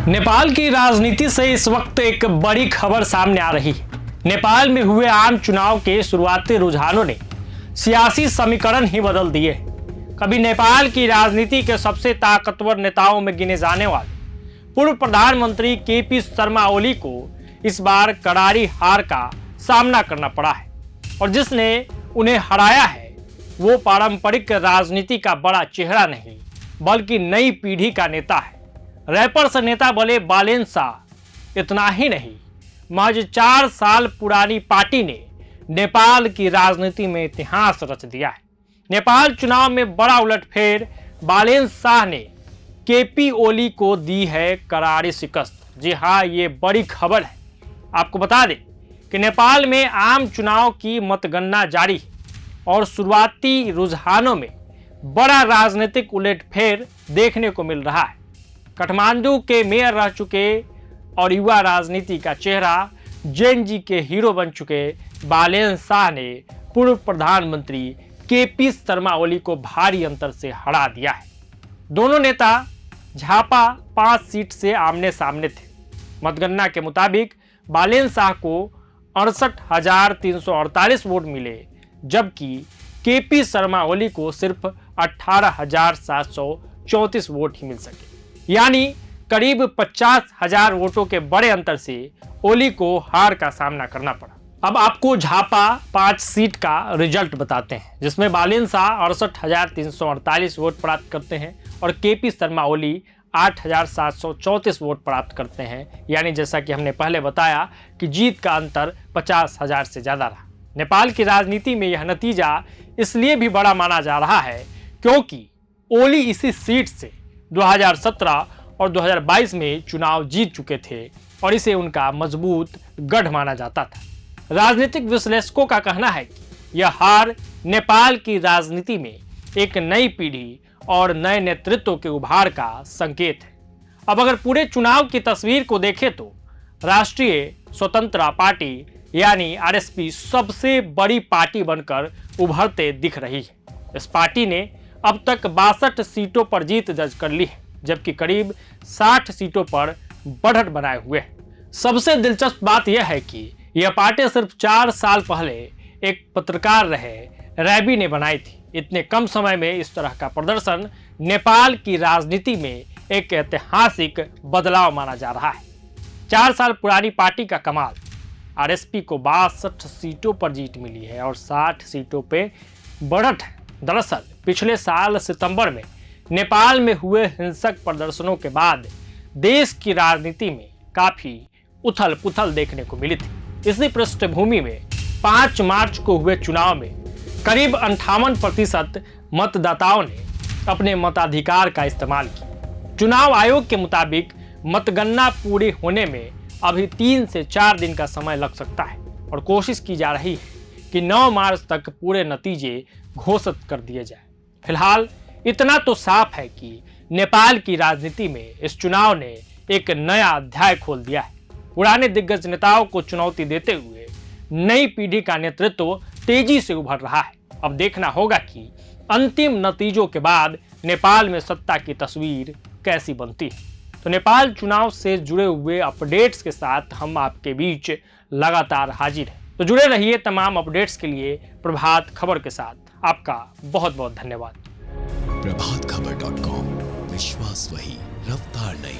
नेपाल की राजनीति से इस वक्त एक बड़ी खबर सामने आ रही है। नेपाल में हुए आम चुनाव के शुरुआती रुझानों ने सियासी समीकरण ही बदल दिए। कभी नेपाल की राजनीति के सबसे ताकतवर नेताओं में गिने जाने वाले पूर्व प्रधानमंत्री केपी शर्मा ओली को इस बार करारी हार का सामना करना पड़ा है और जिसने उन्हें हराया है वो पारंपरिक राजनीति का बड़ा चेहरा नहीं बल्कि नई पीढ़ी का नेता है। रैपर से नेता बने बालेन शाह। इतना ही नहीं, महज 4 साल पुरानी पार्टी ने नेपाल की राजनीति में इतिहास रच दिया है। नेपाल चुनाव में बड़ा उलटफेर, बालेन शाह ने केपी ओली को दी है करारी शिकस्त। जी हाँ, ये बड़ी खबर है। आपको बता दें कि नेपाल में आम चुनाव की मतगणना जारी है और शुरुआती रुझानों में बड़ा राजनीतिक उलटफेर देखने को मिल रहा है। काठमांडू के मेयर रह चुके और युवा राजनीति का चेहरा, जेन जी के हीरो बन चुके बालेन शाह ने पूर्व प्रधानमंत्री केपी शर्मा ओली को भारी अंतर से हरा दिया है। दोनों नेता झापा 5 सीट से आमने सामने थे। मतगणना के मुताबिक बालेन शाह को 68,348 वोट मिले, जबकि केपी शर्मा ओली को सिर्फ 18,734 वोट ही मिल सके। यानी करीब 50,000 वोटों के बड़े अंतर से ओली को हार का सामना करना पड़ा। अब आपको झापा 5 सीट का रिजल्ट बताते हैं, जिसमें बालेन शाह 68,348 वोट प्राप्त करते हैं और केपी शर्मा ओली 8,734 वोट प्राप्त करते हैं। यानी जैसा कि हमने पहले बताया कि जीत का अंतर 50,000 से ज्यादा रहा। नेपाल की राजनीति में यह नतीजा इसलिए भी बड़ा माना जा रहा है क्योंकि ओली इसी सीट से 2017 और 2022 में चुनाव जीत चुके थे और इसे उनका मजबूत गढ़ माना जाता था। राजनीतिक विश्लेषकों का कहना है कि यह हार नेपाल की राजनीति में एक नई पीढ़ी और नए नेतृत्व के उभार का संकेत है। अब अगर पूरे चुनाव की तस्वीर को देखें तो राष्ट्रीय स्वतंत्र पार्टी यानी आरएसपी सबसे बड़ी पार्टी बनकर उभरते दिख रही है। इस पार्टी ने अब तक 62 सीटों पर जीत दर्ज कर ली है, जबकि करीब 60 सीटों पर बढ़त बनाए हुए है। सबसे दिलचस्प बात यह है कि यह पार्टी सिर्फ 4 साल पहले एक पत्रकार रहे रैबी ने बनाई थी। इतने कम समय में इस तरह का प्रदर्शन नेपाल की राजनीति में एक ऐतिहासिक बदलाव माना जा रहा है। 4 साल पुरानी पार्टी का कमाल, आरएसपी को 62 सीटों पर जीत मिली है और 60 सीटों पे बढ़त है। दरअसल पिछले साल सितंबर में नेपाल में हुए हिंसक प्रदर्शनों के बाद देश की राजनीति में काफी उथल पुथल देखने को मिली थी। इसी पृष्ठभूमि में 5 मार्च को हुए चुनाव में करीब 58% मतदाताओं ने अपने मताधिकार का इस्तेमाल किया। चुनाव आयोग के मुताबिक मतगणना पूरी होने में अभी 3 से 4 दिन का समय लग सकता है और कोशिश की जा रही है कि 9 मार्च तक पूरे नतीजे घोषित कर दिए जाए। फिलहाल इतना तो साफ है कि नेपाल की राजनीति में इस चुनाव ने एक नया अध्याय खोल दिया है। पुराने दिग्गज नेताओं को चुनौती देते हुए नई पीढ़ी का नेतृत्व तेजी से उभर रहा है। अब देखना होगा कि अंतिम नतीजों के बाद नेपाल में सत्ता की तस्वीर कैसी बनती है। तो नेपाल चुनाव से जुड़े हुए अपडेट्स के साथ हम आपके बीच लगातार हाजिर हैं। तो जुड़े रहिए तमाम अपडेट्स के लिए प्रभात खबर के साथ। आपका बहुत बहुत धन्यवाद। प्रभातखबर.com, विश्वास वही, रफ्तार नहीं।